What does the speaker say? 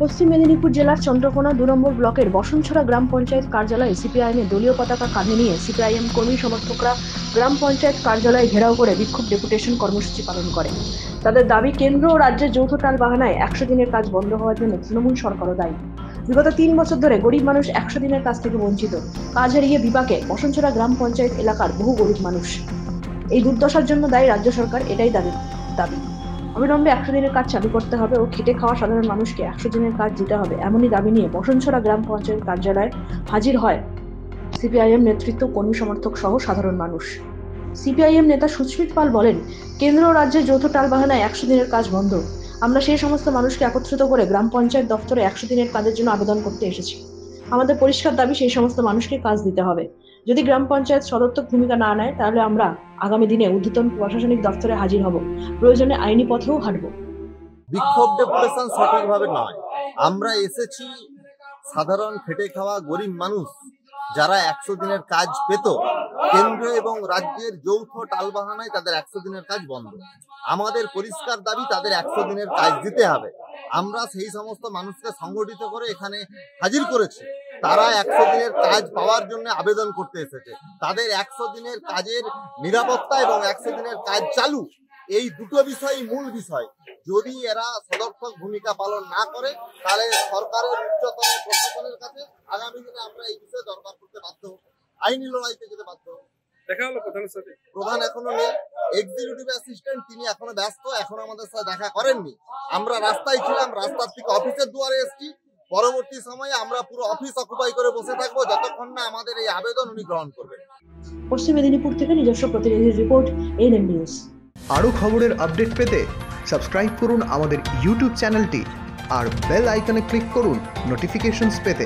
পশ্চিম মেদিনীপুর জেলার চন্দ্রকোনা ২ নম্বর ব্লকের বসনছড়া গ্রাম পঞ্চায়েত কার্যালয়ে সিপিআইএমের দলীয় পতাকা কাঁধে নিয়ে সিপিআইএম কর্মী সমর্থকরা গ্রাম পঞ্চায়েত কার্যালয়ে ঘেরাও করে বিক্ষোভ ডেপুটেশন কর্মসূচি পালন করে। তাদের দাবি, কেন্দ্র ও রাজ্যের যৌথ টালবাহানায় ১০০ দিনের কাজ বন্ধ হওয়ার জন্য তৃণমূল সরকারও দায়ী। বিগত ৩ বছর ধরে গরিব মানুষ ১০০ দিনের কাজ থেকে বঞ্চিত। কাজ হারিয়ে বিপাকে বসনছড়া গ্রাম পঞ্চায়েত এলাকার বহু গরিব মানুষ। এই দুর্দশার জন্য দায়ী রাজ্য সরকার, এটাই দাবি। অবিলম্বে ১০০ দিনের কাজ চালু করতে হবে ও খেটে খাওয়া সাধারণ মানুষকে ১০০ দিনের কাজ দিতে হবে, এমনই দাবি নিয়ে বসনছড়া গ্রাম পঞ্চায়েত কার্যালয়ে হাজির হয় সিপিআইএম নেতৃত্ব, কর্মী সমর্থক সহ সাধারণ মানুষ। সিপিআইএম নেতা সুস্মিত পাল বলেন, কেন্দ্র ও রাজ্যের যৌথ টালবাহানায় ১০০ দিনের কাজ বন্ধ। আমরা সেই সমস্ত মানুষকে একত্রিত করে গ্রাম পঞ্চায়েত দপ্তরে ১০০ দিনের কাজের জন্য আবেদন করতে এসেছি। আমাদের পরিষ্কার দাবি, সেই সমস্ত মানুষকে কাজ দিতে হবে। যদি গ্রাম পঞ্চায়েত সদর্থক ভূমিকা না নেয়, তাহলে আমরা আগামী দিনে ঊর্ধ্বতন প্রশাসনিক দপ্তরে হাজির হব, প্রয়োজনে আইনি পথেও হাঁটব। বিক্ষোভ ডেপুটেশন সঠিকভাবে নয়। আমরা এসেছি সাধারণ খেটে খাওয়া গরিব মানুষ যারা ১০০ দিনের কাজ পেত, কেন্দ্র এবং রাজ্যের যৌথ টালবাহানায় তাদের ১০০ দিনের কাজ বন্ধ। আমাদের পরিষ্কার দাবি, তাদের ১০০ দিনের কাজ দিতে হবে। আমরা সেই সমস্ত মানুষকে সংগঠিত করে এখানে হাজির করেছি। তারা ১০০ দিনের কাজ পাওয়ার জন্য আবেদন করতে এসেছে। তাদের ১০০ দিনের কাজের নিরাপত্তা এবং ১০০ দিনের কাজ চালু, এই দুটো বিষয়ই মূল বিষয়। যদি এরা সদর্থক ভূমিকা পালন না করে, তাহলে সরকারের উচ্চতর প্রশাসনের কাছে আগামী দিনে আমরা এই বিষয়ে দরকার করতে বাধ্য হব, আইনি লড়াইতে যেতে বাধ্য হব। দেখা হলো প্রধানের সাথে? প্রধান এখনো নেই, এক্সিকিউটিভ অ্যাসিস্ট্যান্ট তিনি এখনো ব্যস্ত, এখনো আমাদের সাথে দেখা করেননি। আমরা রাস্তায় ছিলাম, রাস্তার থেকে অফিসের দুয়ারে এসেছি। পরবর্তী সময়ে আমরা পুরো অফিস অকুপাই করে বসে থাকবো যতক্ষণ না আমাদের এই আবেদন উনি গ্রহণ করবেন। পশ্চিম মেদিনীপুর থেকে নিজস্ব প্রতিনিধির রিপোর্ট, এএনএম নিউজ। আরও খবরের আপডেট পেতে সাবস্ক্রাইব করুন আমাদের ইউটিউব চ্যানেলটি আর বেল আইকনে ক্লিক করুন নোটিফিকেশনস পেতে।